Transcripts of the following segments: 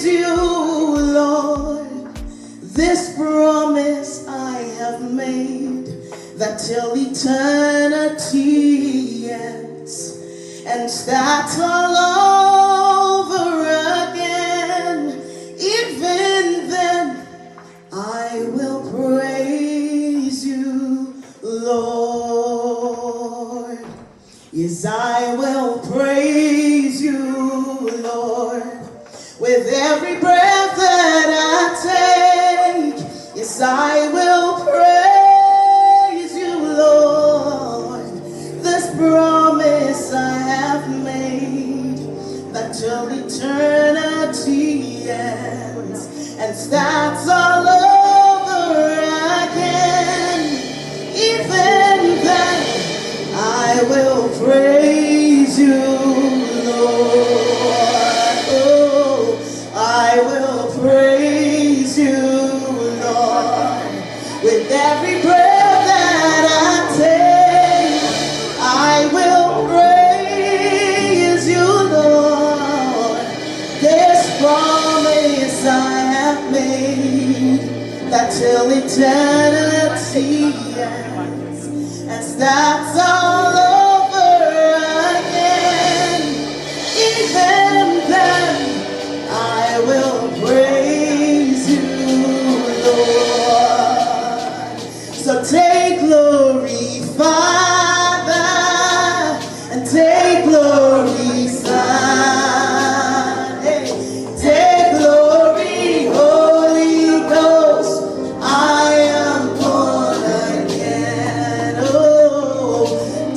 you, Lord. This promise I have made, that till eternity ends and starts all over again, even then I will praise you, Lord. Yes, I will praise you, Lord, with every breath that I take. Yes, I will praise you, Lord. This promise I have made, that till eternity ends and starts all over again, even then I will praise you, Lord. Oh, I will praise you, Lord, with every breath that I take. I will praise you, Lord. This promise I have made, that till eternity ends and starts all over again, even then I will praise you, Lord. So take glory, Father, and take glory, Son. Hey, take glory, Holy Ghost. I am born again. Oh,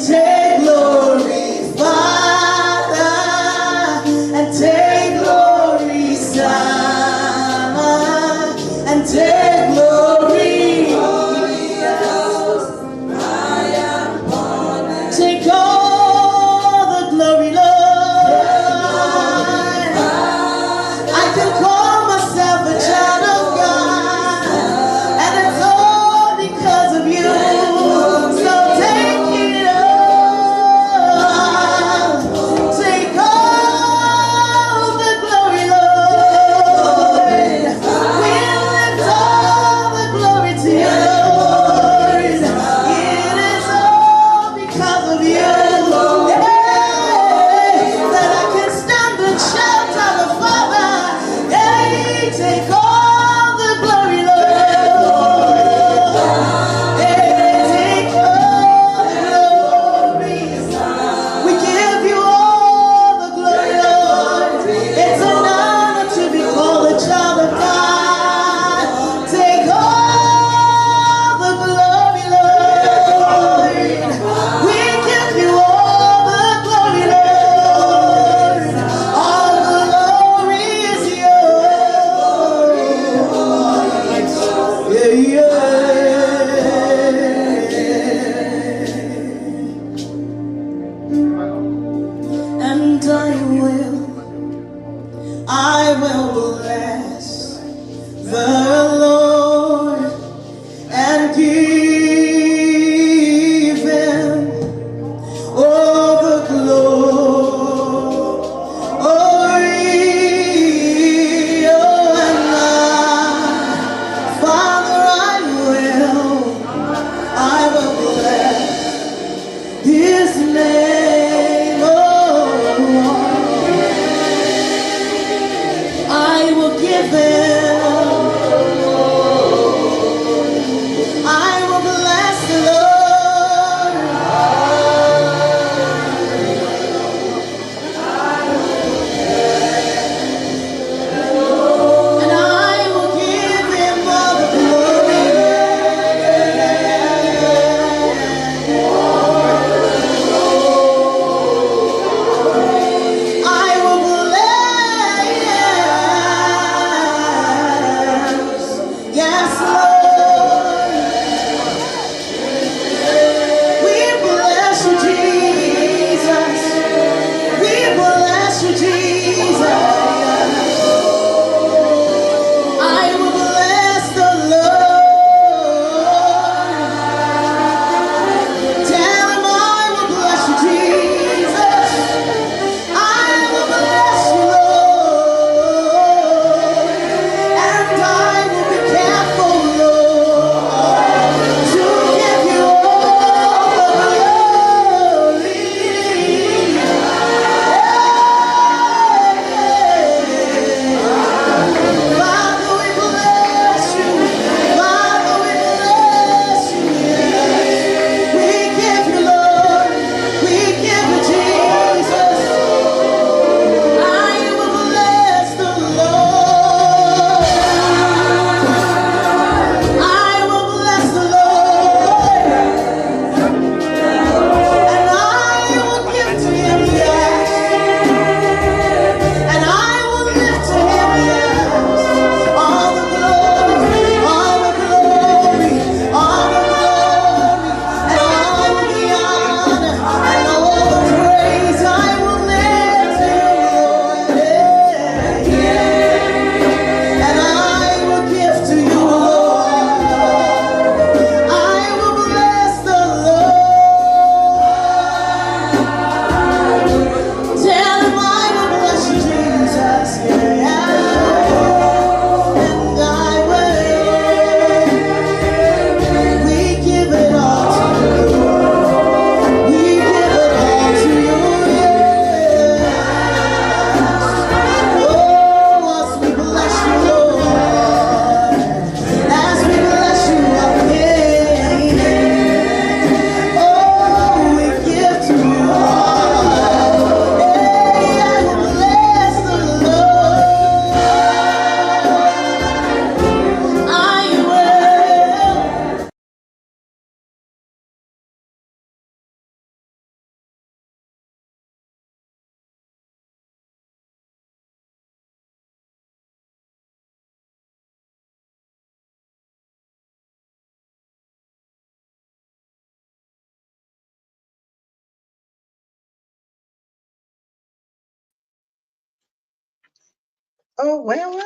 Oh, well.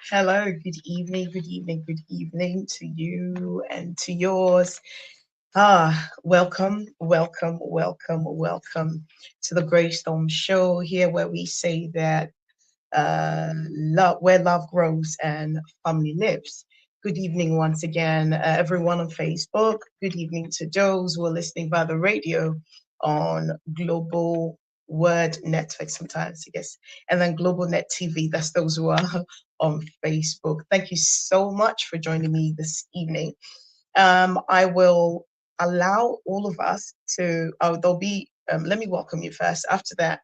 Hello, good evening to you and to yours. Welcome to the Greystone Show here where we say that love, where love grows and family lives. Good evening once again, everyone on Facebook. Good evening to those who are listening by the radio on Global Word Network sometimes, I guess, and then Global Net TV. That's those who are on Facebook. Thank you so much for joining me this evening. I will allow all of us to, there'll be, let me welcome you first. After that,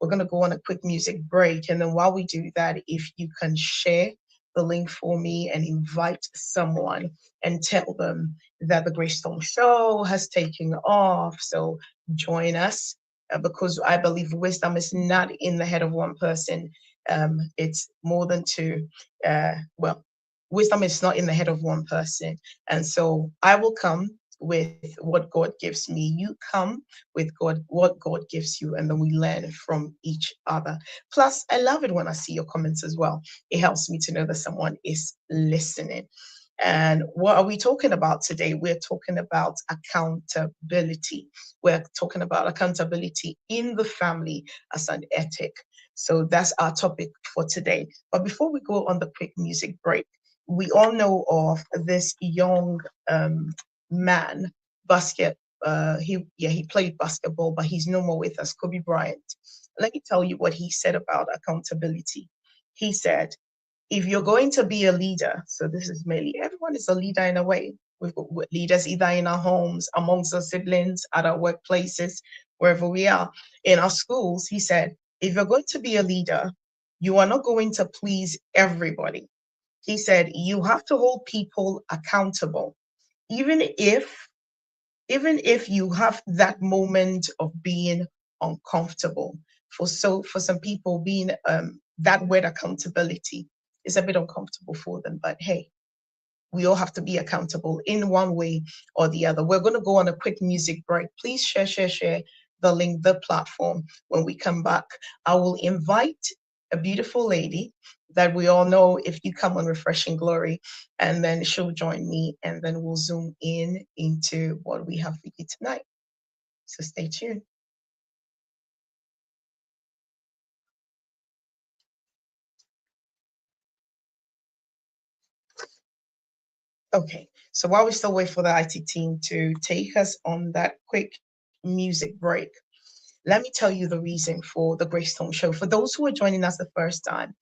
we're going to go on a quick music break. And then while we do that, if you can share the link for me and invite someone and tell them that the Greystone Show has taken off. So join us because I believe wisdom is not in the head of one person. It's more than two. Well, wisdom is not in the head of one person. And so I will come with what God gives me. You come with what God gives you, and then we learn from each other. Plus, I love it when I see your comments as well. It helps me to know that someone is listening. And what are we talking about today? We're talking about accountability. We're talking about accountability in the family as an ethic. So that's our topic for today. But before we go on the quick music break, we all know of this young man, basket. He played basketball, but he's no more with us. Kobe Bryant. Let me tell you what he said about accountability. He said, if you're going to be a leader, so this is mainly everyone is a leader in a way. We've got leaders either in our homes, amongst our siblings, at our workplaces, wherever we are, in our schools. He said, if you're going to be a leader, you are not going to please everybody. He said, you have to hold people accountable, even if even if you have that moment of being uncomfortable. For some people, being that word accountability is a bit uncomfortable for them. But hey, we all have to be accountable in one way or the other. We're going to go on a quick music break. Please share the link, the platform. When we come back, I will invite a beautiful lady that we all know if you come on Refreshing Glory, and then she'll join me, and then we'll zoom in into what we have for you tonight. So stay tuned. Okay, so while we still wait for the IT team to take us on that quick music break, let me tell you the reason for the Greystone Show. For those who are joining us the first time,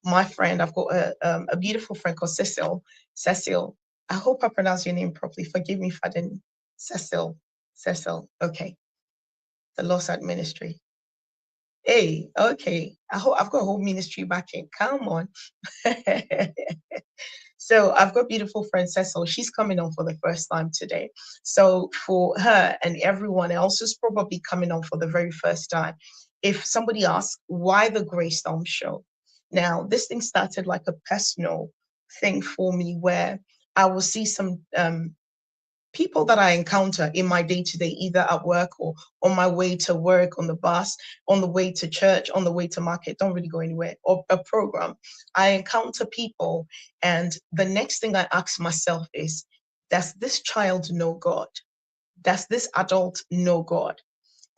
my friend, I've got a beautiful friend called Cecil. Cecil, I hope I pronounced your name properly. Forgive me if I didn't. Cecil, Cecil. Okay, the Lost Art Ministry. Hey, okay. I've got a whole ministry backing. Come on. So I've got beautiful friend Cecil. She's coming on for the first time today. So for her and everyone else who's probably coming on for the very first time, if somebody asks why the Greystone Show, now this thing started like a personal thing for me where I will see some people that I encounter in my day to day, either at work or on my way to work, on the bus, on the way to church, on the way to market, don't really go anywhere, or a program. I encounter people, and the next thing I ask myself is, does this child know God? Does this adult know God?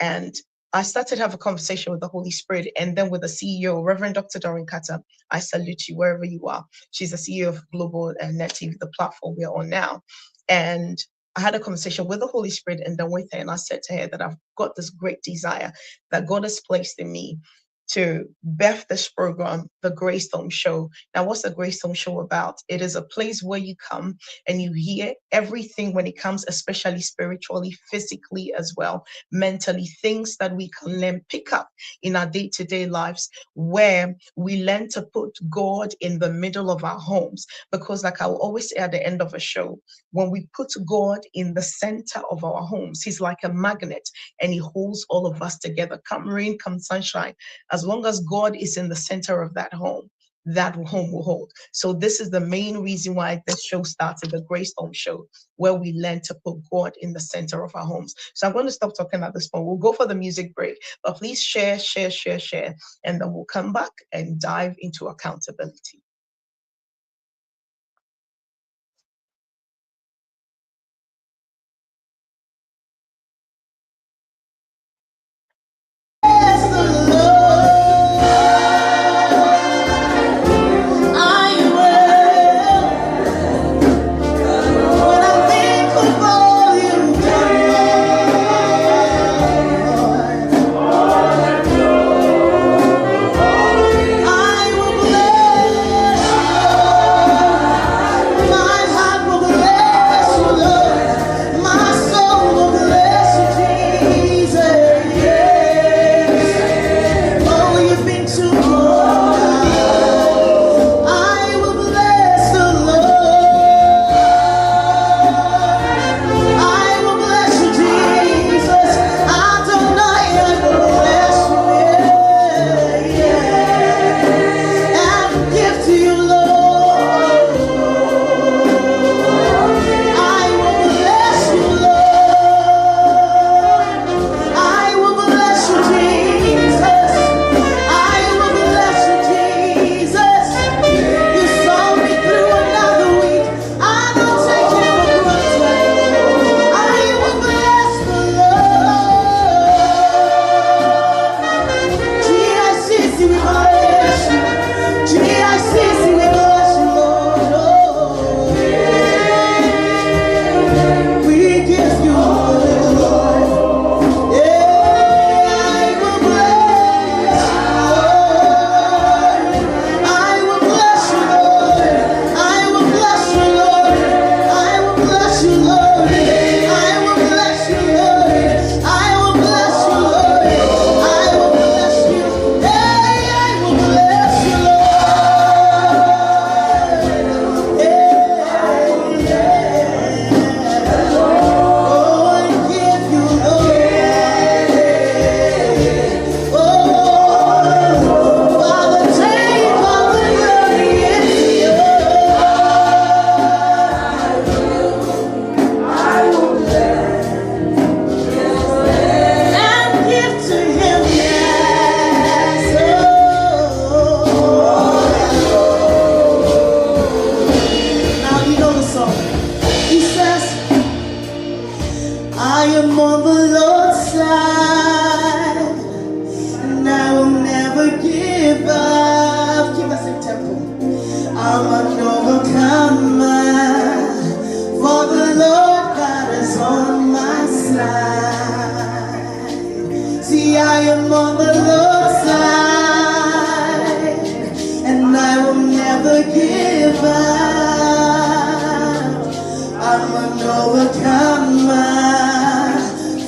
And I started to have a conversation with the Holy Spirit and then with the CEO, Reverend Dr. Doreen Kata. I salute you wherever you are. She's the CEO of Global Net TV, the platform we're on now. And I had a conversation with the Holy Spirit and then with her, and I said to her that I've got this great desire that God has placed in me to birth this program, the Greystone Show. Now, what's the Greystone Show about? It is a place where you come and you hear everything when it comes, especially spiritually, physically as well, mentally, things that we can learn, pick up in our day-to-day lives, where we learn to put God in the middle of our homes. Because like I will always say at the end of a show, when we put God in the center of our homes, he's like a magnet and he holds all of us together. Come rain, come sunshine. As long as God is in the center of that home, that home will hold. So this is the main reason why this show started, the Grace Home Show, where we learn to put God in the center of our homes. So I'm going to stop talking at this point. We'll go for the music break, but please share, and then we'll come back and dive into accountability.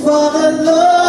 For the Lord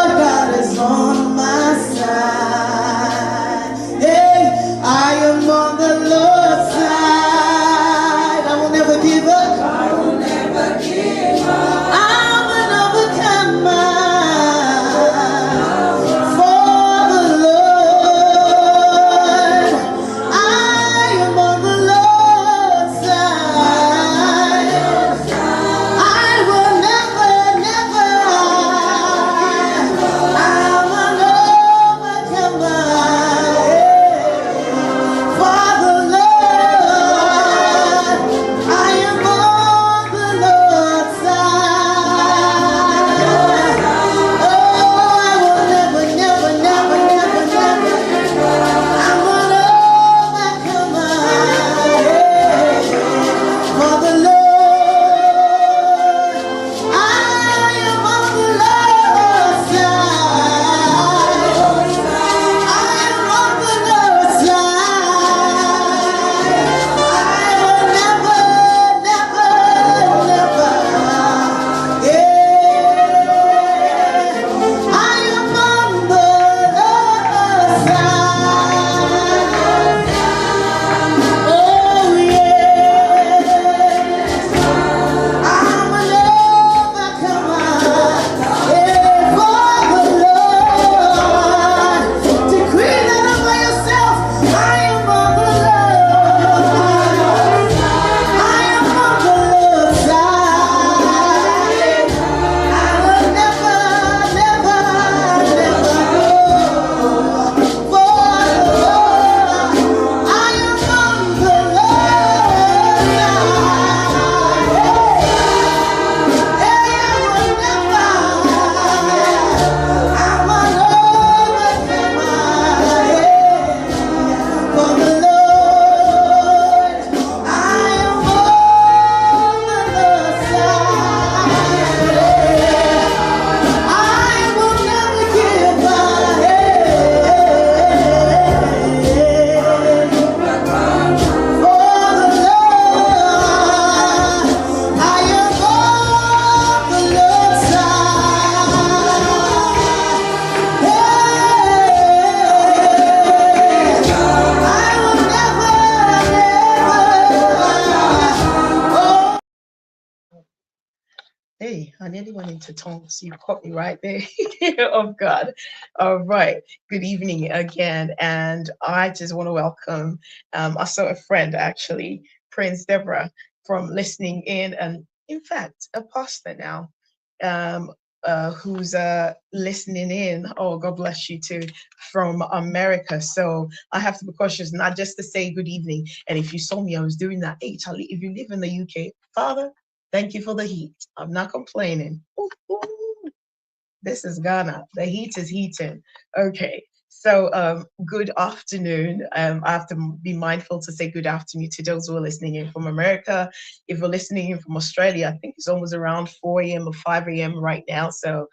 into tongues. You caught me right there. Oh God. All right. Good evening again. And I just want to welcome I saw a friend actually, Prince Deborah, from listening in, and in fact, a pastor now. Um who's listening in. Oh, God bless you too, from America. So I have to be cautious, not just to say good evening. And if you saw me, I was doing that. Hey, Charlie, if you live in the UK, Father, thank you for the heat. I'm not complaining. Ooh, ooh. This is Ghana. The heat is heating. Okay. So, good afternoon. I have to be mindful to say good afternoon to those who are listening in from America. If you're listening in from Australia, I think it's almost around 4 a.m. or 5 a.m. right now. So,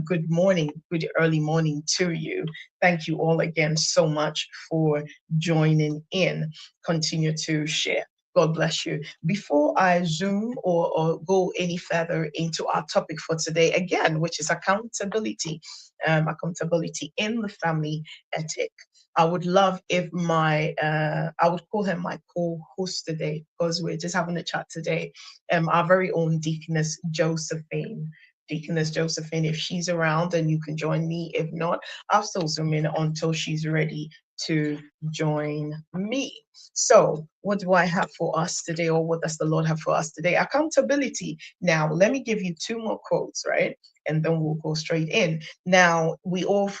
good morning, good early morning to you. Thank you all again so much for joining in. Continue to share. God bless you. Before I zoom or go any further into our topic for today, again, which is accountability, accountability in the family ethic. I would love if I would call him my co-host today because we're just having a chat today. Our very own Deaconess Josephine. Deaconess Josephine, if she's around and you can join me. If not, I'll still zoom in until she's ready to join me. So, what do I have for us today, or what does the Lord have for us today? Accountability. Now, let me give you two more quotes, right? And then we'll go straight in. Now, well,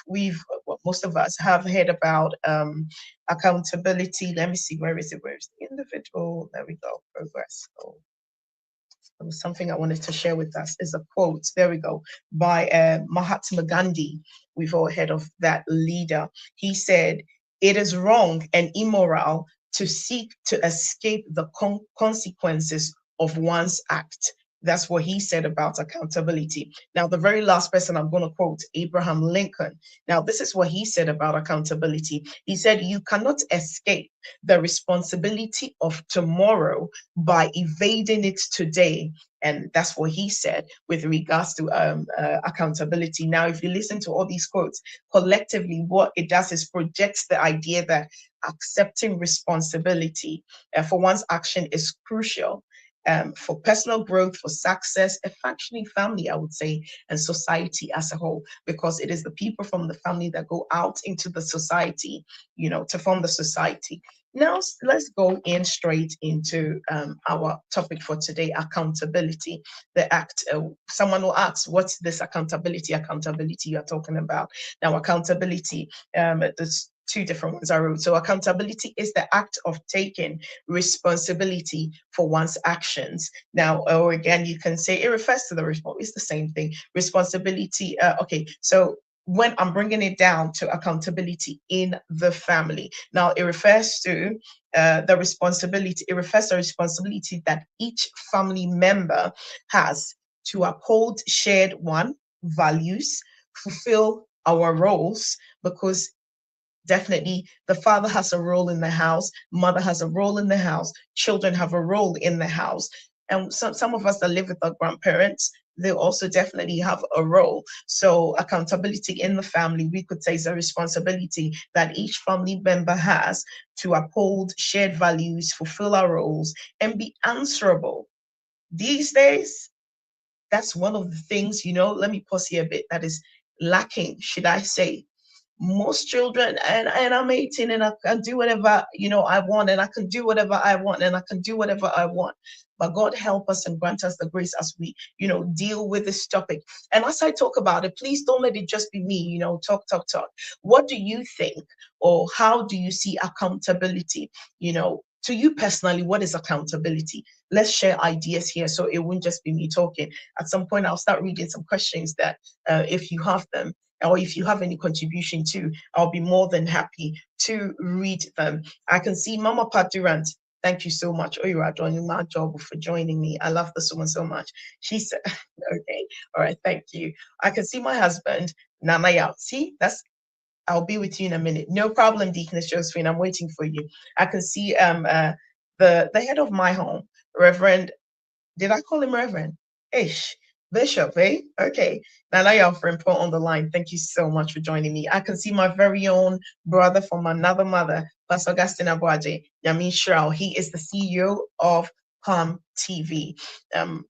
most of us have heard about accountability. Let me see, where is it? Where is the individual? There we go. Progress. Oh, there was something I wanted to share with us. Is a quote. There we go, by Mahatma Gandhi. We've all heard of that leader. He said, "It is wrong and immoral to seek to escape the consequences of one's act." That's what he said about accountability. Now, the very last person I'm going to quote, Abraham Lincoln. Now, this is what he said about accountability. He said, "You cannot escape the responsibility of tomorrow by evading it today." And that's what he said with regards to accountability. Now, if you listen to all these quotes, collectively, what it does is projects the idea that accepting responsibility for one's action is crucial for personal growth, for success, a functioning family, I would say, and society as a whole, because it is the people from the family that go out into the society, to form the society. Now, let's go in straight into our topic for today, accountability, the act. Someone will ask, what's this accountability you're talking about? Now, accountability, there's two different ones I wrote. So accountability is the act of taking responsibility for one's actions. Now, or again, you can say it refers to the response. It's the same thing. Responsibility. Okay, so when I'm bringing it down to accountability in the family. Now, it refers to the responsibility. It refers to the responsibility that each family member has to uphold shared values, fulfill our roles, because definitely the father has a role in the house, mother has a role in the house, children have a role in the house. And some of us that live with our grandparents, they also definitely have a role. So accountability in the family, we could say, is a responsibility that each family member has to uphold shared values, fulfill our roles, and be answerable. These days, that's one of the things, let me pause here a bit, that is lacking, should I say. Most children, and I'm 18 and I can do whatever I want, and I can do whatever I want, and I can do whatever I want. But God help us and grant us the grace as we deal with this topic. And as I talk about it, please don't let it just be me, talk. What do you think, or how do you see accountability? To you personally, what is accountability? Let's share ideas here, so it won't just be me talking. At some point, I'll start reading some questions that, if you have them, or if you have any contribution too, I'll be more than happy to read them. I can see Mama Pat Durant. Thank you so much. Oh, you are doing my job for joining me. I love this woman so much. She said, okay, all right, thank you. I can see my husband, Nanaya. See, I'll be with you in a minute. No problem, Deaconess Josephine. I'm waiting for you. I can see the head of my home, Reverend. Did I call him Reverend? Ish. Bishop, eh? Okay. Nana Yalfrin put on the line. Thank you so much for joining me. I can see my very own brother from another mother, Pastor Augustine Abuaje, Yamin Shrao. He is the CEO of Palm TV.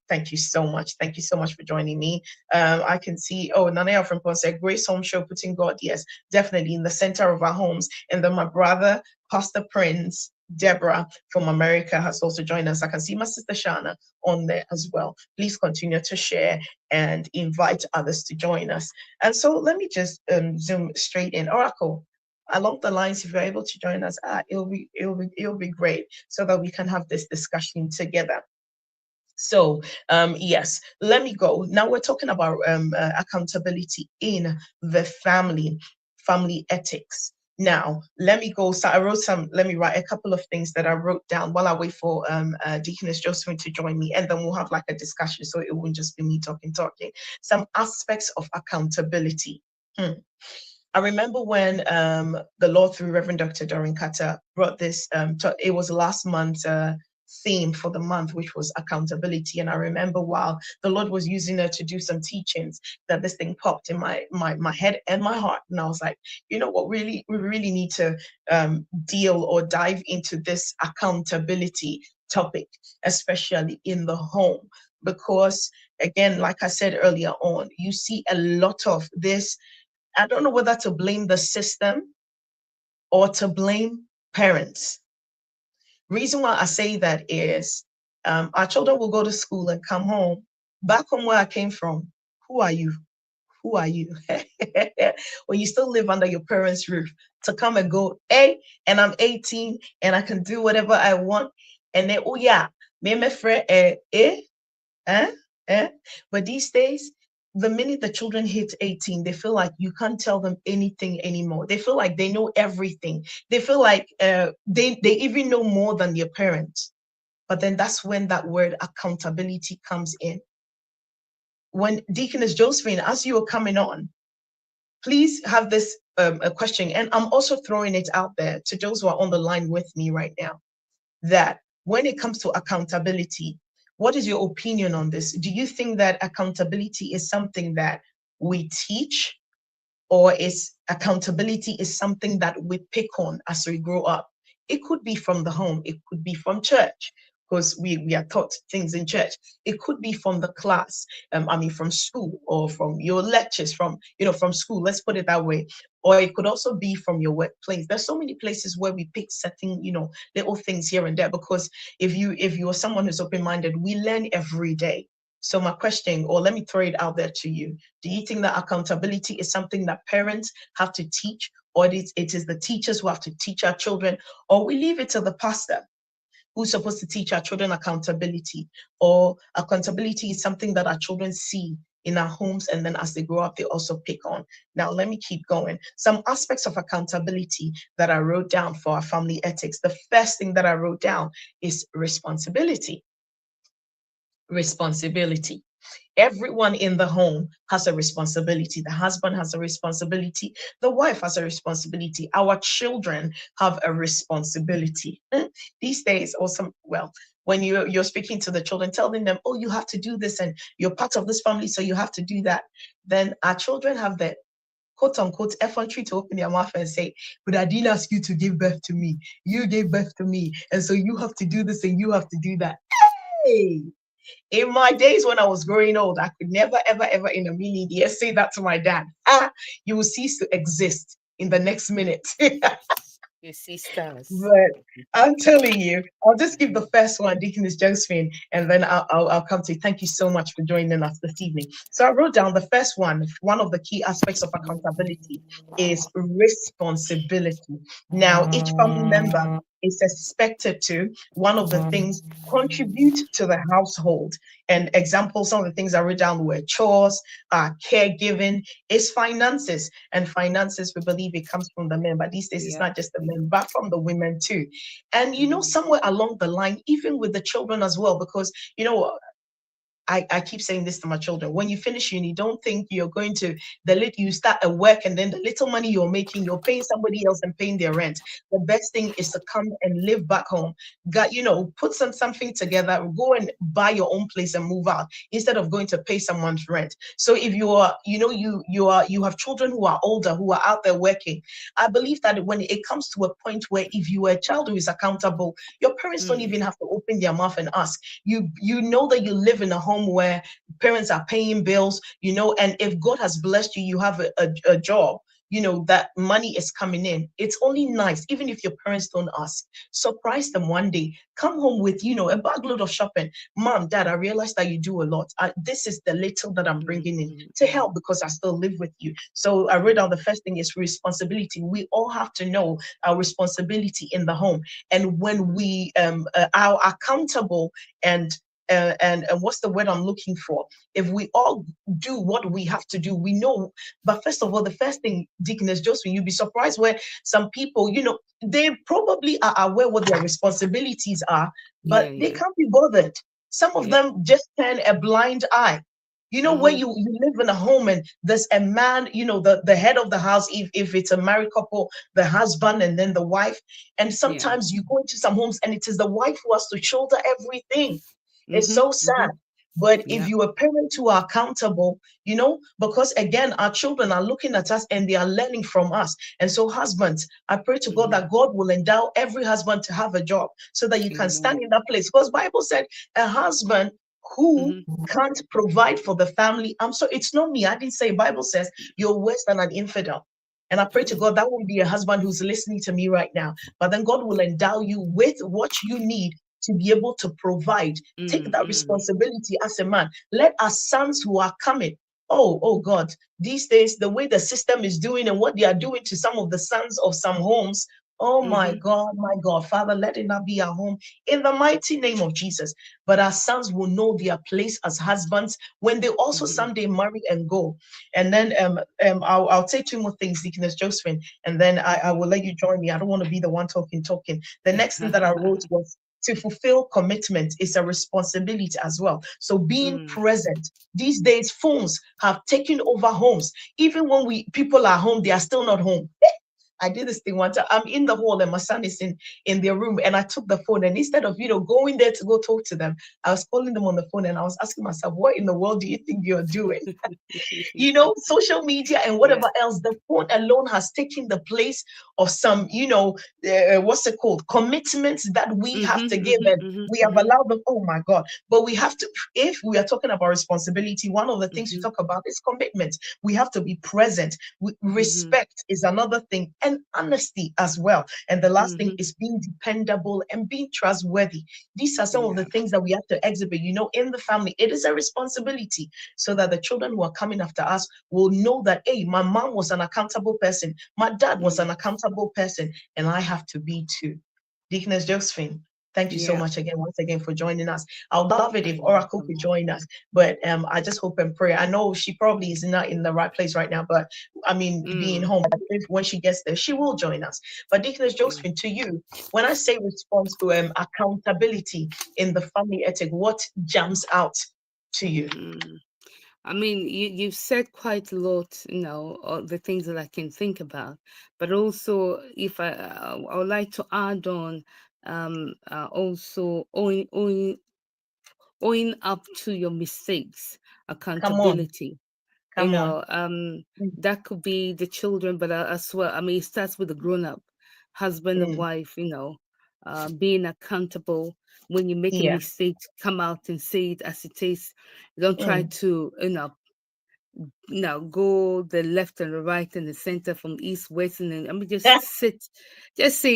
Thank you so much. Thank you so much for joining me. I can see, Nanea from Paul said, Grace Home Show, putting God, yes, definitely in the center of our homes. And then my brother, Pastor Prince, Deborah from America has also joined us. I can see my sister Shana on there as well. Please continue to share and invite others to join us. And so let me just zoom straight in. Oracle, along the lines, if you're able to join us, it'll be great so that we can have this discussion together. So yes, let me go. Now we're talking about accountability in the family ethics. Now, let me go. So let me write a couple of things that I wrote down while I wait for Deaconess Josephine to join me, and then we'll have like a discussion so it won't just be me talking. Some aspects of accountability. I remember when the Lord through Reverend Dr. Doreen Carter brought this, it was last month's theme for the month, which was accountability. And I remember while the Lord was using her to do some teachings, that this thing popped in my head and my heart. And I was like, you know what, we really need to deal or dive into this accountability topic, especially in the home. Because again, like I said earlier on, you see a lot of this. I don't know whether to blame the system or to blame parents. Reason why I say that is our children will go to school and come home. Back home where I came from, who are you? Who are you? When you still live under your parents' roof, to come and go, hey, and I'm 18 and I can do whatever I want. And then, oh yeah, me and my friend, but these days, the minute the children hit 18, they feel like you can't tell them anything anymore. They feel like they know everything. They feel like they even know more than their parents. But then that's when that word accountability comes in. When Deaconess Josephine, as you are coming on, please have this a question. And I'm also throwing it out there to those who are on the line with me right now, that when it comes to accountability, what is your opinion on this? Do you think that accountability is something that we teach, or is accountability is something that we pick on as we grow up? It could be from the home, it could be from church, because we are taught things in church. It could be from the class, from school, or from your lectures, from school, let's put it that way. Or it could also be from your workplace. There's so many places where we pick certain, little things here and there, because if you are someone who's open-minded, we learn every day. So my question, or let me throw it out there to you. Do you think that accountability is something that parents have to teach, or it is the teachers who have to teach our children, or we leave it to the pastor who's supposed to teach our children accountability? Or accountability is something that our children see in our homes, and then as they grow up, they also pick on. Now, let me keep going. Some aspects of accountability that I wrote down for our family ethics. The first thing that I wrote down is responsibility. Responsibility. Everyone in the home has a responsibility. The husband has a responsibility. The wife has a responsibility. Our children have a responsibility. These days, when you're speaking to the children, telling them, oh, you have to do this, and you're part of this family, so you have to do that. Then our children have the quote unquote effrontery to open their mouth and say, but I didn't ask you to give birth to me. You gave birth to me. And so you have to do this and you have to do that. Hey! In my days when I was growing old, I could never, ever, ever in a million years say that to my dad. You will cease to exist in the next minute. You sisters. But I'm telling you, I'll just give the first one, Deaconess Josephine, and then I'll come to you. Thank you so much for joining us this evening. So I wrote down the first one. One of the key aspects of accountability is responsibility. Now, each family member is expected to, one of the things, contribute to the household. And examples, some of the things I wrote down were chores, caregiving, is finances. And finances, we believe it comes from the men, but these days it's not just the men, but from the women too. And somewhere along the line, even with the children as well, because I keep saying this to my children. When you finish uni, don't think you're going to you start a work and then the little money you're making, you're paying somebody else and paying their rent. The best thing is to come and live back home. Got put something together, go and buy your own place and move out instead of going to pay someone's rent. So if you are, you have children who are older, who are out there working, I believe that when it comes to a point where if you are a child who is accountable, your parents don't even have to open their mouth and ask. You know that you live in a home where parents are paying bills, and if God has blessed you, you have a job, that money is coming in. It's only nice, even if your parents don't ask. Surprise them one day. Come home with, a bag load of shopping. Mom, Dad, I realize that you do a lot. This is the little that I'm bringing in to help because I still live with you. So I read down the first thing is responsibility. We all have to know our responsibility in the home. And when we are accountable and what's the word I'm looking for? If we all do what we have to do, we know. But first of all, the first thing, Deaconess Josephine, you'd be surprised where some people, they probably are aware what their responsibilities are, but they can't be bothered. Some of them just turn a blind eye. Where you live in a home and there's a man, the head of the house, if it's a married couple, the husband and then the wife. And sometimes you go into some homes and it is the wife who has to shoulder everything. It's so sad. But if you are parents who are accountable, because again, our children are looking at us and they are learning from us. And so husbands, I pray to God that God will endow every husband to have a job so that you can stand in that place. Because Bible said a husband who can't provide for the family. I'm sorry, it's not me. I didn't say. Bible says you're worse than an infidel. And I pray to God that won't be a husband who's listening to me right now. But then God will endow you with what you need to be able to provide. Take that responsibility as a man. Let our sons who are coming, oh God, these days, the way the system is doing and what they are doing to some of the sons of some homes, oh my God, Father, let it not be our home in the mighty name of Jesus. But our sons will know their place as husbands when they also someday marry and go. And then I'll say two more things, Deaconess Josephine, and then I will let you join me. I don't want to be the one talking. The next thing that I wrote was to fulfill commitment is a responsibility as well. So being present. These days, phones have taken over homes. Even when people are home, they are still not home. I did this thing one time. I'm in the hall and my son is in their room, and I took the phone, and instead of going there to go talk to them, I was calling them on the phone and I was asking myself, what in the world do you think you're doing? Social media and whatever else, the phone alone has taken the place of some, what's it called? Commitments that we have to give, and we have allowed them. Oh my God. But we have to, if we are talking about responsibility, one of the things we talk about is commitment. We have to be present. Respect is another thing, and honesty as well. And the last thing is being dependable and being trustworthy. These are some of the things that we have to exhibit, in the family. It is a responsibility so that the children who are coming after us will know that, hey, my mom was an accountable person. My dad was an accountable person, and I have to be too. Deaconess Josephine, thank you so much once again for joining us. I would love it if Oracle could join us, but I just hope and pray. I know she probably is not in the right place right now, but I mean, being home, when she gets there, she will join us. But Deaconess Josephine, to you, when I say response to accountability in the family ethic, what jumps out to you? I mean, you've said quite a lot, all the things that I can think about. But also, if I would like to add on, also owing up to your mistakes, accountability. Come on. That could be the children, but as well, I mean, it starts with the grown-up, husband and wife. Being accountable. When you make a mistake, come out and say it as it is. Don't try to go the left and the right and the center, from east, west, and then I mean just say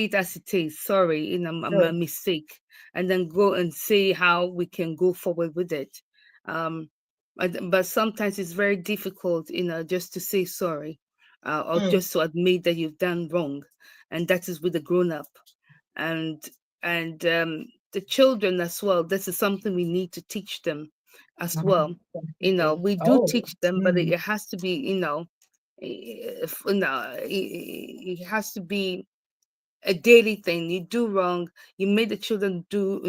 it as it is. Sorry, my mistake, and then go and see how we can go forward with it. But sometimes it's very difficult, just to say sorry, or just to admit that you've done wrong, and that is with the grown up, and the children as well. This is something we need to teach them as well. We do teach them, but it has to be, it has to be a daily thing. You do wrong, you made the children do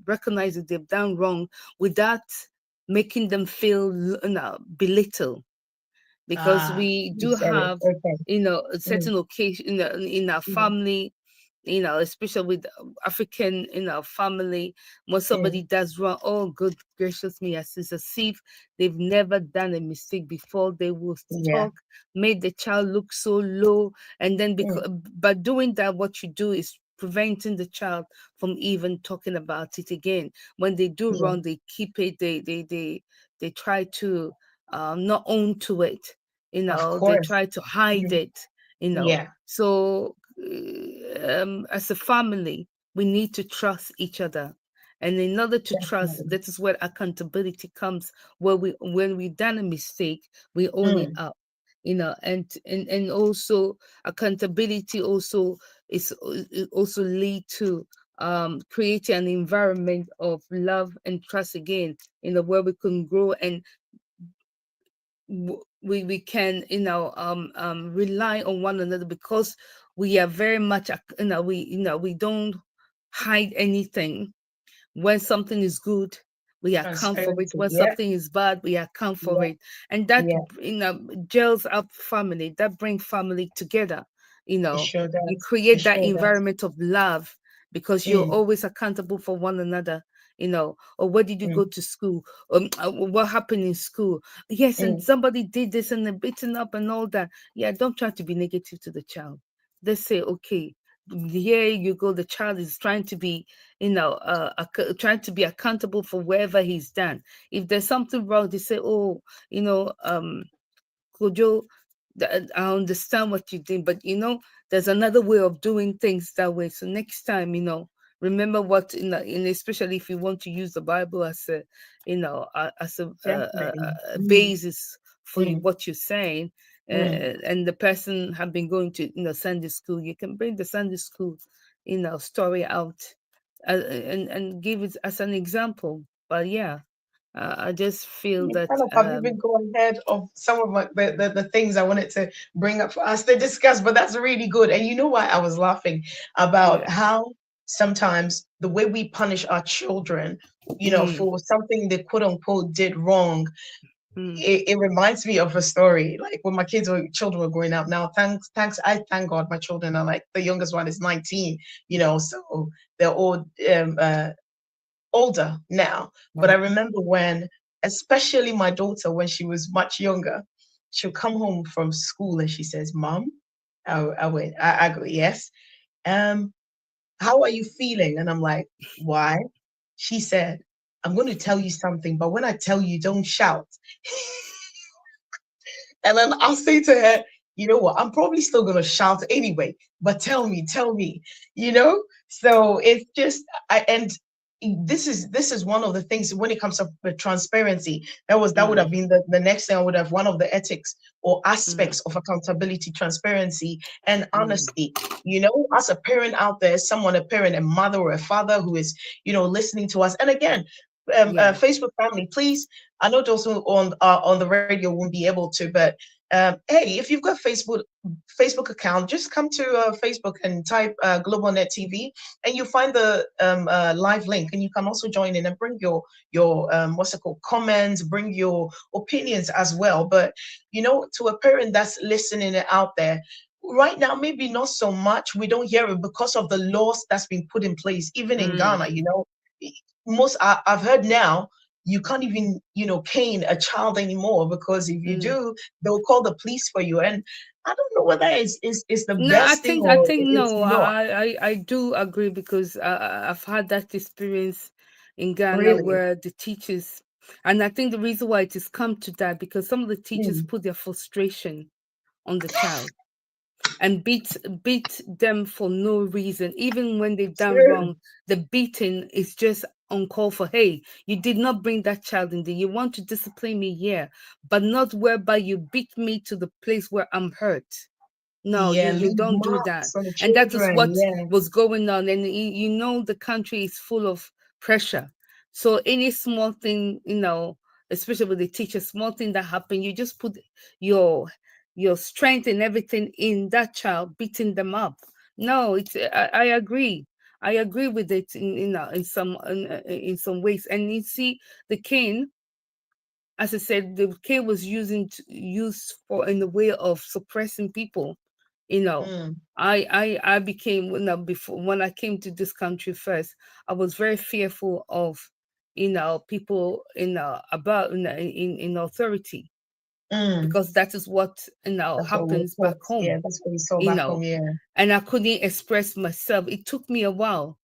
recognize that they've done wrong without making them feel belittled, because Ah, we you do said it. have Okay. a Mm, certain occasion in our mm, family, especially with African in our family. When mm. somebody does wrong, oh good gracious me, as it's as if they've never done a mistake before. They will Yeah. talk, made the child look so low, and then Mm, because by doing that, what you do is preventing the child from even talking about it again. When they do yeah. wrong, they keep it. They try to not own to it. Of They course. try to hide Mm, it. yeah. So as a family, we need to trust each other. And in order to trust, Definitely. that is where accountability comes, where we when we've done a mistake, we own it Mm, up. And also accountability also is it also lead to creating an environment of love and trust again, where we can grow, and we can rely on one another, because we are very much we don't hide anything. When something is good, we account for it. transparency. When Yeah. something is bad, we account for Yeah. it. And that Yeah. gels up family, that bring family together. It sure You does. It create that sure does. environment of love, because you're Mm, always accountable for one another. Or where did you go mm, to school? What happened in school? Yes, and mm. somebody did this and they're beaten up and all that. Yeah, don't try to be negative to the child. They say, okay, here you go. The child is trying to be, trying to be accountable for wherever he's done. If there's something wrong, they say, oh, you know, um, Kojo, I understand what you did, but there's another way of doing things that way. So next time, remember what, and especially if you want to use the Bible as a, Definitely. a Mm, basis for mm, what you're saying, mm. and the person have been going to, Sunday school, you can bring the Sunday school, story out, and give it as an example. But yeah, I just feel You that, kind of have even gone ahead of some of the things I wanted to bring up for us to discuss, but that's really good. And you know why I was laughing about yeah. how sometimes the way we punish our children, Mm, for something they quote unquote did wrong, mm, it reminds me of a story. Like when my children were growing up. Now, I thank God my children are like, the youngest one is 19, so they're all older now. But I remember when, especially my daughter, when she was much younger, she'll come home from school and she says, "Mom," I go, "Yes. Um, how are you feeling?" And I'm like, "Why?" She said, "I'm going to tell you something, but when I tell you, don't shout." And then I'll say to her, "You know what? I'm probably still going to shout anyway, but tell me, you know?" So it's just, and this is one of the things when it comes to the transparency. That would have mm, been the next thing I would have, one of the ethics or mm, aspects of accountability, transparency, and mm, honesty. As a parent out there, a parent, a mother or a father who is, listening to us. And again, yeah. Facebook family, please. I know those who on the radio won't be able to, but hey, if you've got Facebook account, just come to Facebook and type GlobalNet TV, and you find the live link, and you can also join in and bring your what's it called, comments, bring your opinions as well. But to a parent that's listening out there. Right now, maybe not so much. We don't hear it because of the laws that's been put in place, even in Mm, Ghana. I've heard now you can't even cane a child anymore, because if you mm. do, they'll call the police for you. And I don't know whether it's the No, I best thing think I or think it's no, not. I do agree, because I've had that experience in Ghana Really. where the teachers, and I think the reason why it has come to that, because some of the teachers Mm, put their frustration on the child and beat them for no reason, even when they've done true. wrong. The beating is just on call for, hey, you did not bring that child in there, you want to discipline me, yeah, but not whereby you beat me to the place where I'm hurt. No, Yeah, you leave don't do that. marks on the And that is children. what Yeah. was going on. And the country is full of pressure. So any small thing, especially with the teacher, small thing that happened, you just put your your strength and everything in that child, beating them up. No, it's I agree. I agree with it in some ways. And you see, the cane, as I said, the cane was used for in the way of suppressing people. You know, Mm. I became, before, when I came to this country first, I was very fearful of, people about in authority, Mm. because that is what That's what we happens back thought. Yeah, home. that's what we saw you back know home. Yeah. and I couldn't express myself. It took me a while,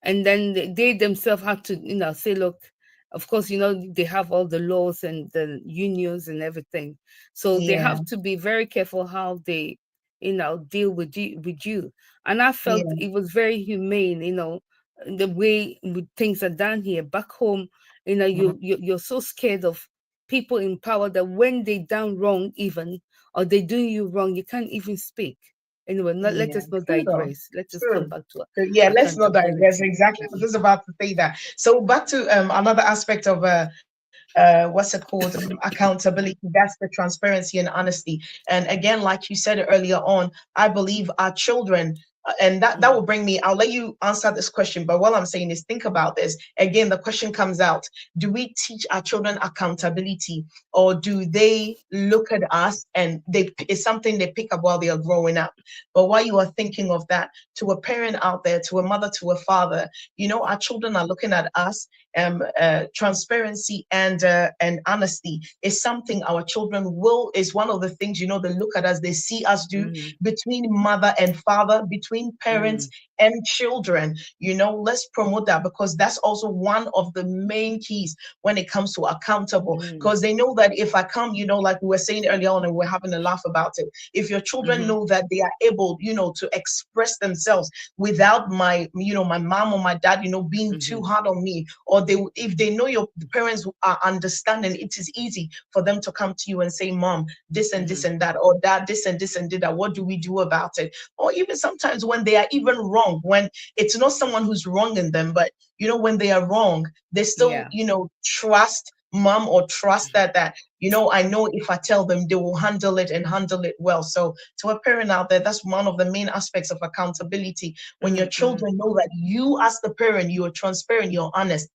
and then they themselves had to say, look, of course, they have all the laws and the unions and everything, so they Yeah. have to be very careful how they deal with you. And I felt Yeah. it was very humane, the way things are done here. Back home, you're so scared of people in power that when they done wrong, even, or they doing you wrong, you can't even speak. Anyway, let Yeah. us not True though. digress. Let us come True. back to So, yeah, let's not digress. accountability. Exactly. I was just about to say that. So back to another aspect of what's it called, accountability. That's the transparency and honesty. And again, like you said earlier on, I believe our children, and that will bring me, I'll let you answer this question, but what I'm saying is, think about this again. The question comes out: do we teach our children accountability, or do they look at us and it's something they pick up while they are growing up? But while you are thinking of that, to a parent out there, to a mother, to a father, our children are looking at us. Transparency and honesty is something our children is one of the things, they look at us, they see us do Mm, between mother and father, between parents mm, and children. Let's promote that, because that's also one of the main keys when it comes to accountable, mm, because they know that if I come, like we were saying earlier on, and we're having a laugh about it, if your children mhm, know that they are able, to express themselves without my mom or my dad, being too mhm, hard on me, or if they know your parents are understanding, it is easy for them to come to you and say, mom, this and this mhm, and that, or dad, this and this and that. What do we do about it? Or even sometimes when they are even wrong, when it's not someone who's wronging them, but when they are wrong, they still, yeah. trust mom, or trust that I know if I tell them, they will handle it and handle it well. So to a parent out there, that's one of the main aspects of accountability. When your Mm, mm, children know that you, as the parent, you are transparent, you're honest,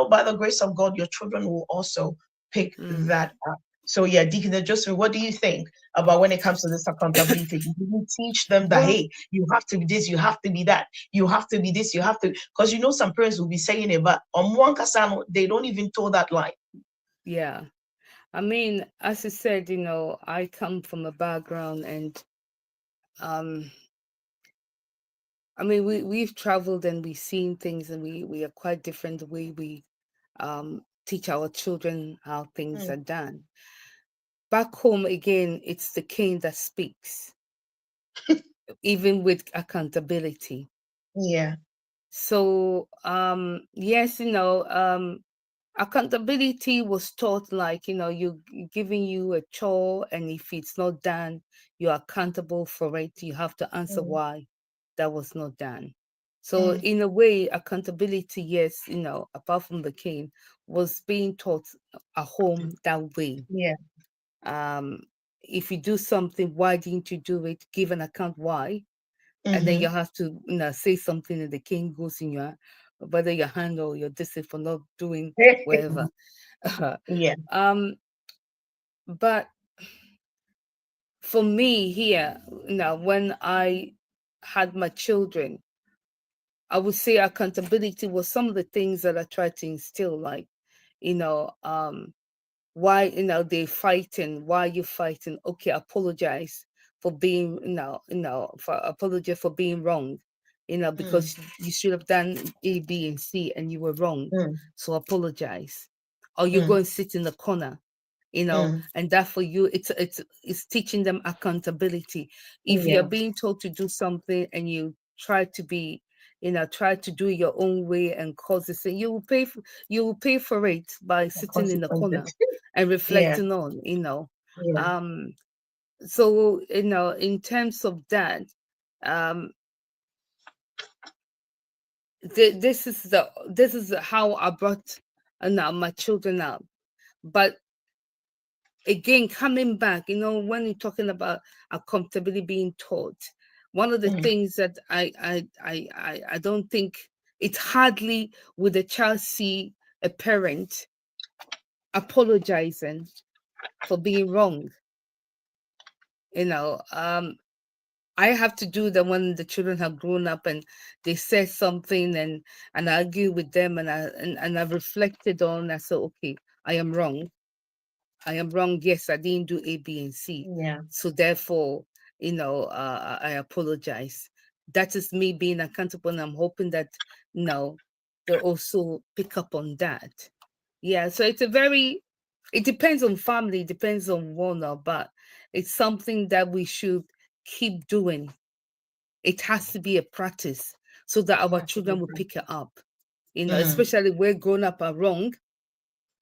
by the grace of God, your children will also pick mm. that up. So yeah, Deacon Joseph, what do you think about when it comes to this accountability? Do you teach them that, Well, hey, you have to be this, you have to be that, you have to be this, you have to, because some parents will be saying it, but on one casano, they don't even toe that line. yeah. I mean, as I said, I come from a background, and um, I mean, we've traveled and we've seen things, and we are quite different the way we teach our children how things are Mm, done. Back home, again, it's the king that speaks, even with accountability. yeah. So yes, accountability was taught like, you giving you a chore, and if it's not done, you're accountable for it. You have to answer Mm, why that was not done. So mm, in a way, accountability, yes, apart from the cane, was being taught at home that way. yeah. um if you do something, why didn't you do it? Give an account why, and then you Mm-hmm. have to say something, and the king goes in your, whether your hand or your distance, for not doing whatever. Yeah. um but for me here, when I had my children, I would say accountability was some of the things that I tried to instill, like, you know um why they fighting, why you fighting, okay, apologize for being, for apologize for being wrong, Mm, because you should have done A, B, and C, and you were wrong. mm, So apologize. Or you go mm, and sit in the corner, mm, and that, for you, it's teaching them accountability. If you're yeah. being told to do something and you try to be, try to do it your own way and cause this thing, you will pay for it by The sitting in the corner consequences. and Yeah. reflecting on, Yeah. um so, in terms of that, um this is how I brought, now my children up. But again, coming back, when you're talking about accountability being taught, one of the things that I don't think, it's hardly would a child see a parent apologizing for being wrong. I have to do that when the children have grown up and they say something and I argue with them and I've reflected on, I said, okay, I am wrong. Yes, I didn't do A, B, and C. Yeah. So therefore, I apologize. That is me being accountable, and I'm hoping that they'll also pick up on that. Yeah. So it depends on family, it depends on one, but it's something that we should keep doing. It has to be a practice so that our children will pick it up. Especially where grown up are wrong.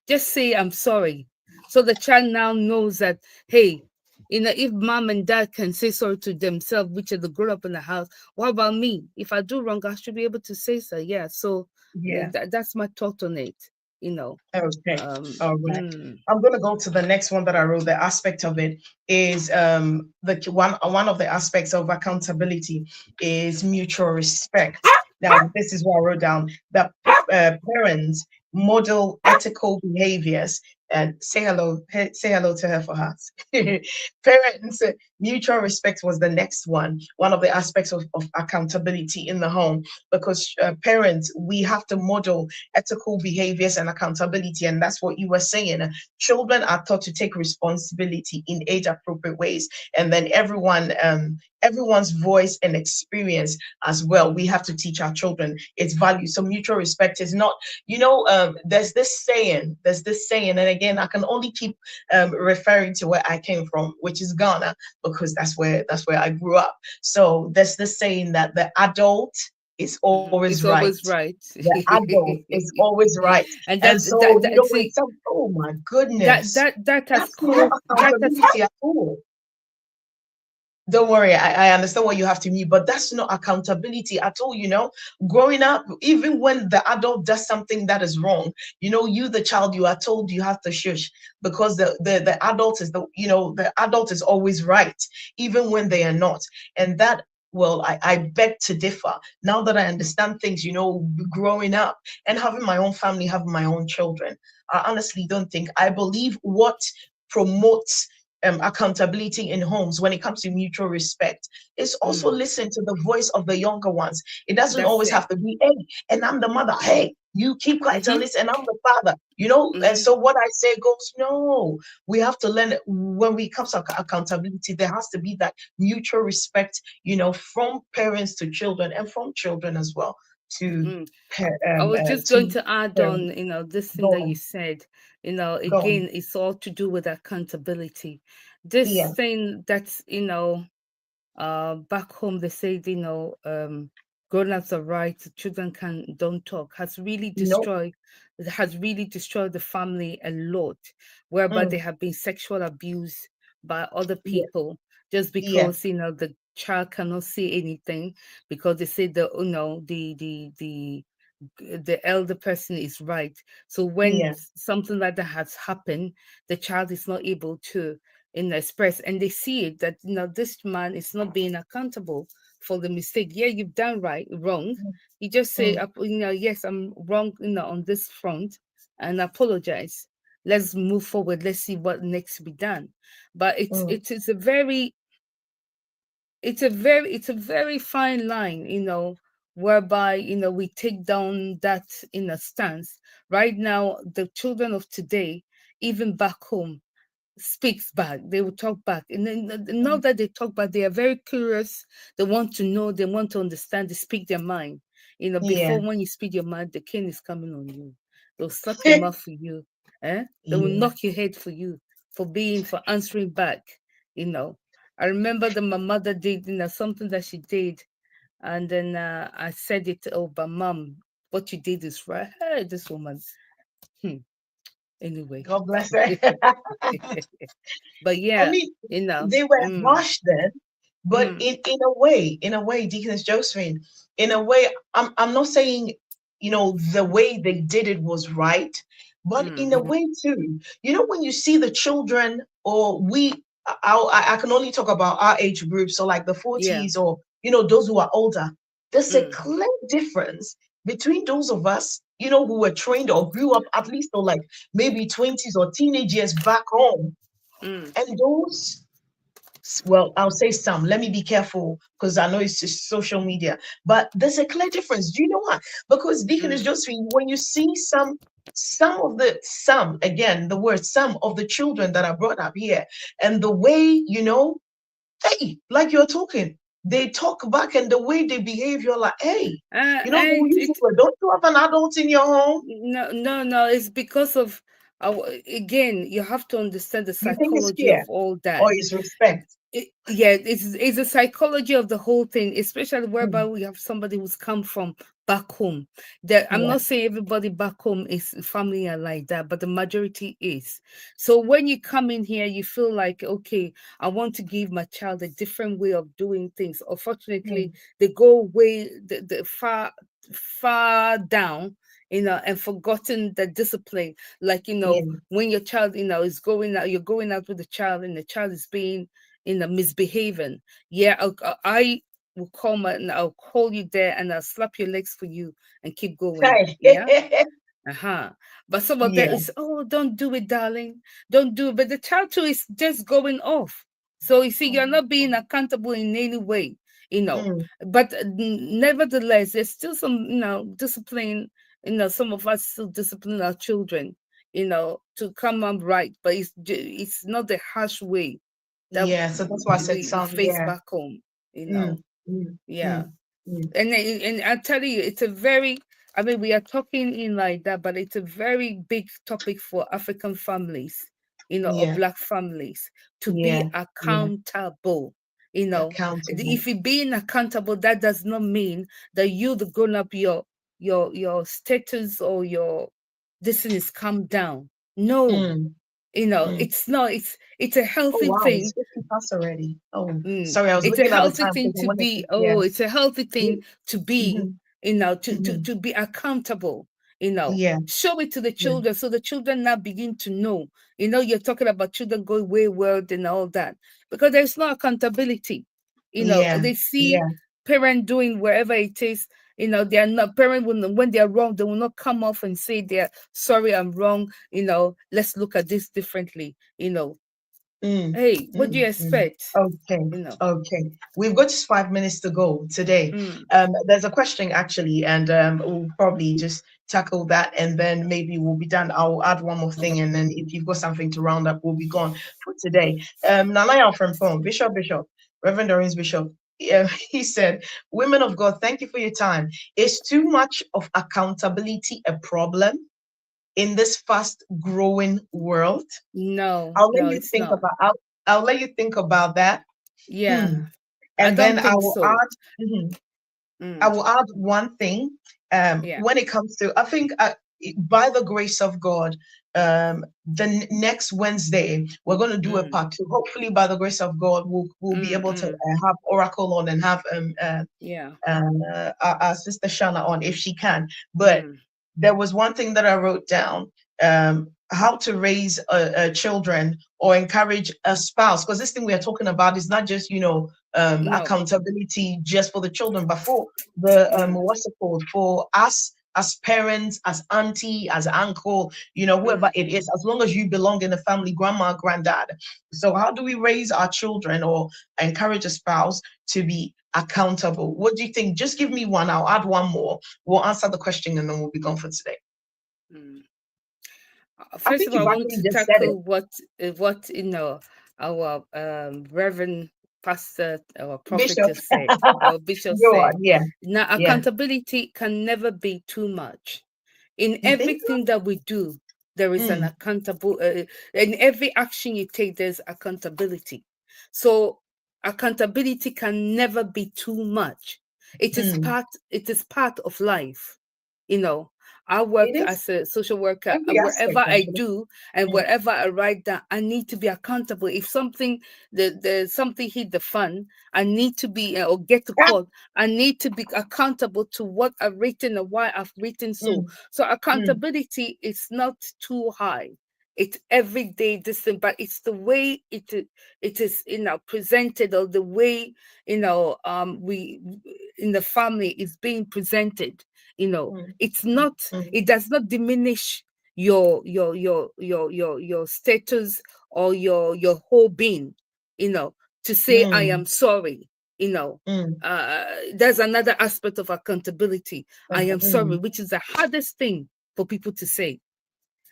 Just say, I'm sorry. So the child now knows that, hey, if mom and dad can say sorry to themselves, which are the grown up in the house, what about me? If I do wrong, I should be able to say so. Yeah. So that's my thought on it. Okay. All right. I'm going to go to the next one that I wrote. The aspect of it is the one of the aspects of accountability is mutual respect. Now, this is what I wrote down, that parents model ethical behaviors. And say hello to her for us. Parents, mutual respect was the next one of the aspects of accountability in the home, because parents, we have to model ethical behaviors and accountability. And that's what you were saying. Children are taught to take responsibility in age appropriate ways. And then everyone's voice and experience as well, we have to teach our children its value. So mutual respect is not, there's this saying, and again, I can only keep referring to where I came from, which is Ghana, because that's where I grew up. So there's this saying that the adult is always right. Always right. The adult is always right. And so oh my goodness. That has accountability at all. Don't worry, I understand what you have to mute, but that's not accountability at all. Growing up, even when the adult does something that is wrong, you, the child, you are told you have to shush, because the adult is the adult is always right, even when they are not. And that, well, I beg to differ. Now that I understand things, growing up and having my own family, having my own children, I honestly don't think, I believe what promotes accountability in homes when it comes to mutual respect is also listen to the voice of the younger ones. It doesn't always have to be, hey, and I'm the mother, hey, you keep quiet on this, and I'm the father, and so what I say goes. No, we have to learn when we come to accountability, there has to be that mutual respect, from parents to children, and from children as well to I was just going to add on, this thing that you said, again, it's all to do with accountability. This thing that's, back home, they say, grown-ups are right, children don't talk, has really destroyed the family a lot, whereby there have been sexual abuse by other people, just because, the child cannot say anything, because they say the elder person is right. So when something like that has happened, the child is not able to express, and they see it that this man is not being accountable for the mistake. Yeah, you've done wrong. You just say, yes, I'm wrong, on this front, and apologize. Let's move forward. Let's see what next to be done. But it's a very fine line, whereby we take down that stance. Right now, the children of today, even back home, speaks back. They will talk back, and then not that they talk back, they are very curious. They want to know, they want to understand, they speak their mind. Before, when you speak your mind, the king is coming on you. They'll slap your mouth for you. They will knock your head for you for answering back. I remember that my mother did something that she did, and then I said it, but mom, what you did is right. Hey, this woman. Anyway, God bless her. But yeah, I mean, they were harsh then, but in a way, Deaconess Josephine, in a way, I'm not saying the way they did it was right, but in a way too, when you see the children or I can only talk about our age group, so like the Yeah. 40s, or those who are older. There's a Mm. clear difference between those of us, who were trained or grew up at least or like maybe 20s or teenage years back home, Mm. and those, well, I'll say some. Let me be careful because I know it's just social media, but there's a clear difference. Do you know why? Because Deacon is Mm. just when you see some again, the word some of the children that are brought up here, and the way, hey, like you're talking, they talk back, and the way they behave, you're like, hey, who And you were, don't you have an adult in your home? no, it's because of again, you have to understand the You think it's psychology fear of all that. or it's respect? Yeah, it's a psychology of the whole thing, especially whereby Mm, we have somebody who's come from back home. That I'm yeah. not saying everybody back home is family are like that, but the majority is. So when you come in here, you feel like, okay, I want to give my child a different way of doing things. Unfortunately, Mm, they go way the far down, and forgotten the discipline. Like, yeah. when your child, is going out, you're going out with the child, and the child is being misbehaving. Yeah, I will come and I'll call you there, and I'll slap your legs for you and keep going. Yeah. Uh-huh. But some of that Yeah. is, oh, don't do it, darling. Don't do it. But the child too is just going off. So you see, you're not being accountable in any way, you know. Mm, But nevertheless, there's still some, discipline. Some of us still discipline our children, to come up right. But it's not the harsh way that yeah. So that's why I said we some. face Yeah. back home, Mm, mm, yeah. mm, mm. And I tell you, it's a very, I mean, we are talking in like that, but it's a very big topic for African families, or Yeah. Black families, to be Yeah. Yeah. accountable. Accountable. If you're being accountable, that does not mean that you, the grown up, your status or your this thing is come down. No, Mm, mm. it's not. It's a Oh healthy wow, it's thing. 50 past already. Oh, Mm. sorry, I was It's a looking at the healthy time thing because I to wanted be, to. Yeah. it's a healthy thing to be, Mm-hmm, to, mm-hmm. to be accountable, Yeah. show it to the Yeah. children, so the children now begin to know, you're talking about children going wayward and all that, because there's no accountability. Yeah. They see Yeah. parent doing wherever it is, they are not parent when they're wrong, they will not come off and say they're sorry, I'm wrong, let's look at this differently. Mm, Hey, what do mm, you mm. expect? Okay, you know okay. We've got just 5 minutes to go today. mm. There's a question actually, and we'll probably just tackle that, and then maybe we'll be done. I'll add one more thing, and then if you've got something to round up, we'll be gone for today. Nanaya from phone, Bishop, Reverend Orange Bishop. Yeah, he said, "Women of God, thank you for your time. Is too much of accountability a problem in this fast growing world?" No, I'll let no, you it's think not. about I'll let you think about that. Yeah, Hmm. I And then don't think so. I Mm, will add one thing. yeah. When it comes to, I think by the grace of God, next Wednesday we're going to do a Mm, part two. Hopefully, by the grace of God, we'll be able to mm. have Oracle on and have Yeah. our sister Shana on if she can. But Mm, there was one thing that I wrote down, how to raise children or encourage a spouse, because this thing we are talking about is not just, no. accountability just for the children, but for the, Mm, what's it called, for us as parents, as auntie, as uncle, whoever mm. it is, as long as you belong in the family, grandma, granddad. So how do we raise our children or encourage a spouse to be accountable? What do you think? Just give me one. I'll add one more. We'll answer the question and then we'll be gone for today. Mm. I First think of all, I you've want actually to just said it. tackle what our Reverend Pastor, our prophet Bishop. just said, our bishop Go said. on. Yeah. Now, Yeah. accountability can never be too much. In You think so? everything that we do, there is an Mm, accountable. In every action you take, there's accountability. So accountability can never be too much. It is mm. part. It is part of life. You know, I It work is as a social worker, every and wherever aspect, I actually. do and Mm, wherever I write down, I need to be accountable. If something the something hit the fan, I need to be or get to ah, court. I need to be accountable to what I've written and why I've written so. mm, So mm, accountability is not too high. it's everyday this thing, but it's the way it is, presented, or the way, we in the family is being presented. It's not, it does not diminish your status or your whole being, to say I am sorry. There's another aspect of accountability. I am sorry, which is the hardest thing for people to say.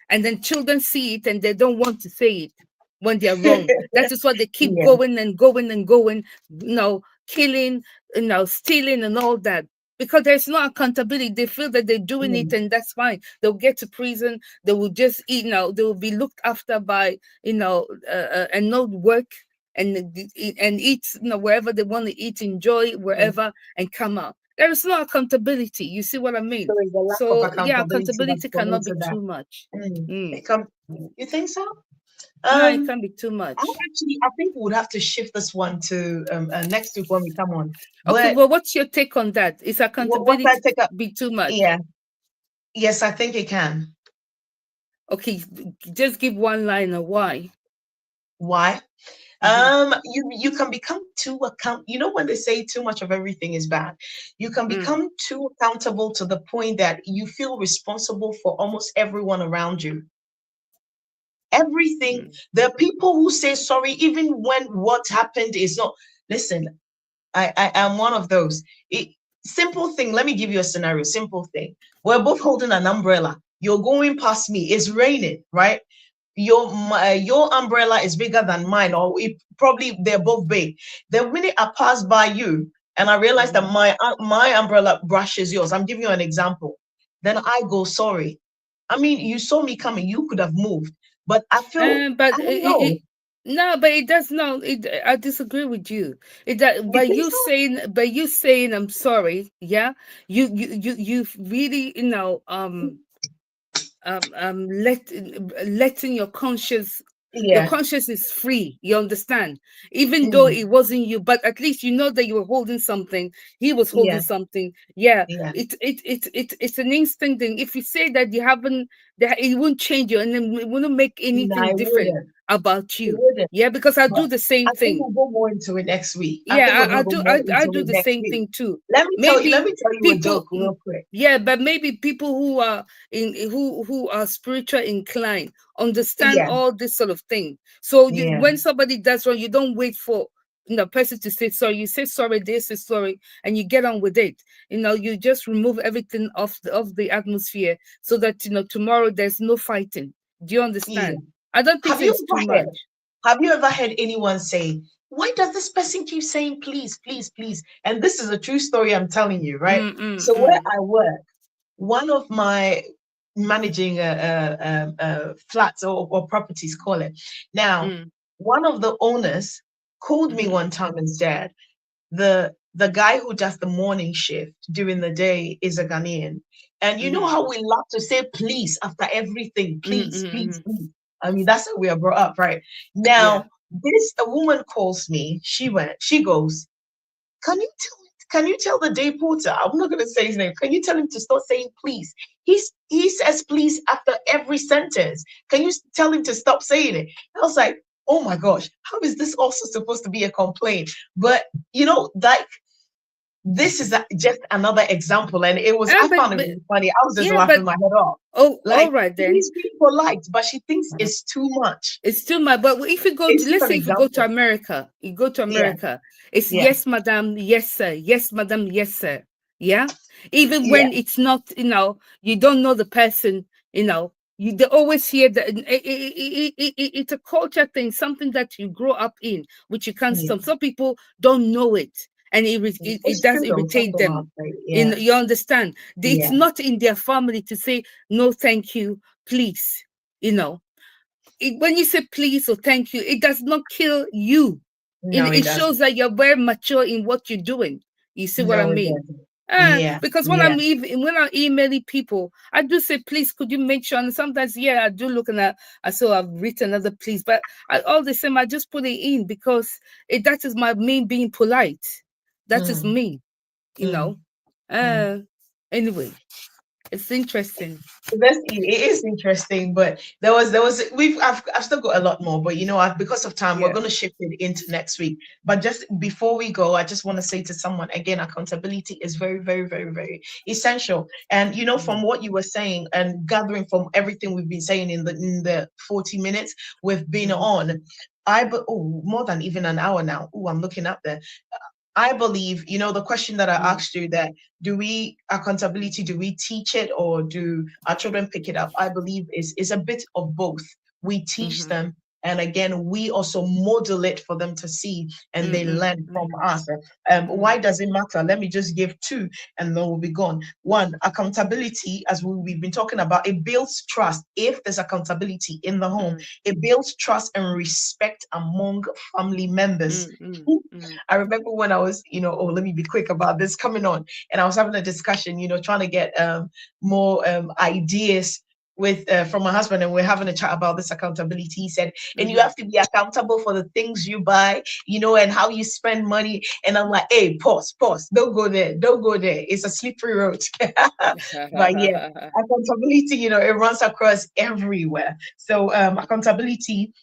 And then children see it and they don't want to say it when they're wrong. That is why they keep going and going and going, killing, stealing and all that. Because there's no accountability. They feel that they're doing it and that's fine. They'll get to prison. They will just eat. They will be looked after by, and not work and eat, wherever they want to eat, enjoy wherever, and come out. There is no accountability. You see what I mean? So accountability cannot be too much. You think so? No, it can be too much. I think we would have to shift this one to next week when we come on. Okay, well, what's your take on that? Is accountability be too much? Yeah. Yes, I think it can. Okay, just give one line of why. Why? You can become too when they say too much of everything is bad, you can become too accountable to the point that you feel responsible for almost everyone around you. Everything. There are people who say sorry even when what happened is not. Listen, I am one of those. Simple thing. Let me give you a scenario. Simple thing. We're both holding an umbrella. You're going past me. It's raining, right? Your umbrella is bigger than mine, or probably they're both big. The minute I pass by you and I realize that my umbrella brushes yours, I'm giving you an example, then I go sorry. I mean, you saw me coming, you could have moved, but I feel no, but it does not. I disagree with you. By you saying I'm sorry, yeah, you really letting your conscience. Your conscience is free, you understand, even though it wasn't you, but at least you know that you were holding something, he was holding something. It's an instinct thing. If you say that you haven't, that it won't change you and it wouldn't make anything different about you. Because I do the same thing. We'll go more into it next week. I do the same thing too. Let me tell you a joke real quick. But maybe people who are who are spiritual inclined understand all this sort of thing. So when somebody does wrong, you don't wait for the person to say sorry. You say sorry, they say sorry, and you get on with it. You just remove everything off the atmosphere so that tomorrow there's no fighting. Do you understand? I don't think it's too much. Have you ever heard anyone say, why does this person keep saying please, please, please? And this is a true story I'm telling you, right? Where I work, one of my managing flats or properties, call it. Now, one of the owners called me one time and said, the guy who does the morning shift during the day is a Ghanaian. And you know how we love to say please after everything, please, please, please. I mean, that's how we are brought up, right? Now, a woman calls me. She goes, can you tell the day porter? I'm not going to say his name. Can you tell him to stop saying please? He says please after every sentence. Can you tell him to stop saying it? I was like, oh my gosh, how is this also supposed to be a complaint? But this is just another example, and it was. I found it really funny. I was just laughing my head off. Oh, all right then. She's being polite, but she thinks it's too much. It's too much. But if you go to, let's say, if you go to America, it's yes, madam, yes, sir, yes, madam, yes, sir. Yeah. Even when it's not, you don't know the person, they always hear that it's a culture thing, something that you grow up in, which you can't stop. Some people don't know it. And it does irritate them. You understand? It's not in their family to say, no, thank you, please. When you say please or thank you, it does not kill you. It shows that you're very mature in what you're doing. You see what I mean? Because when I'm emailing people, I do say, please, could you make sure? And sometimes, I do look and I saw I've written another please, but all the same, I just put it in because that is my main being polite. That is me, Anyway, It's interesting. It is interesting, but I've still got a lot more, but because of time, we're Yeah. going to shift it into next week. But just before we go, I just want to say to someone again, accountability is very, very, very, very essential. And from what you were saying and gathering from everything we've been saying in the 40 minutes we've been on, more than even an hour now. Oh, I'm looking up there. I believe, the question that I asked you, that accountability, do we teach it or do our children pick it up? I believe is a bit of both. We teach them, and again, we also model it for them to see, and they learn from us. Why does it matter? Let me just give two, and then we'll be gone. One, accountability, as we've been talking about, it builds trust. If there's accountability in the home, it builds trust and respect among family members. I remember when I was, let me be quick about this coming on, and I was having a discussion, trying to get more ideas with from my husband, and we're having a chat about this accountability. He said, and you have to be accountable for the things you buy, and how you spend money. And I'm like, hey, pause, don't go there, it's a slippery road. But yeah, accountability, it runs across everywhere. So accountability,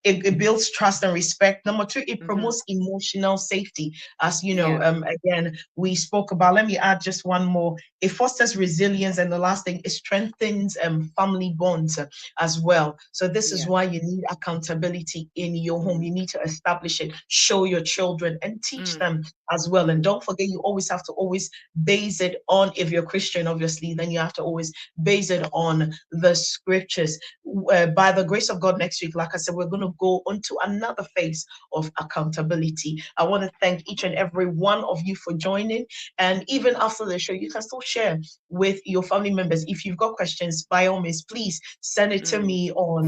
it builds trust and respect. Number two, it promotes emotional safety. As again, we spoke about, let me add just one more. It fosters resilience. And the last thing, it strengthens family bonds as well. So this is why you need accountability in your home. You need to establish it, show your children and teach them as well. And don't forget, you always have to base it on, if you're Christian, obviously, then you have to always base it on the scriptures. By the grace of God, next week, like I said, we're going to go onto another phase of accountability. I want to thank each and every one of you for joining. And even after the show, you can still share with your family members. If you've got questions, by all means, please send it to me on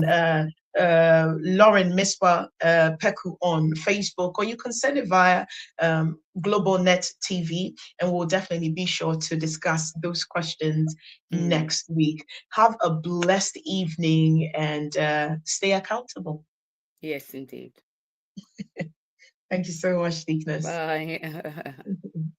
Lauren Mispa Peku on Facebook, or you can send it via Global Net TV, and we'll definitely be sure to discuss those questions next week. Have a blessed evening and stay accountable. Yes, indeed. Thank you so much, Deaconess. Bye.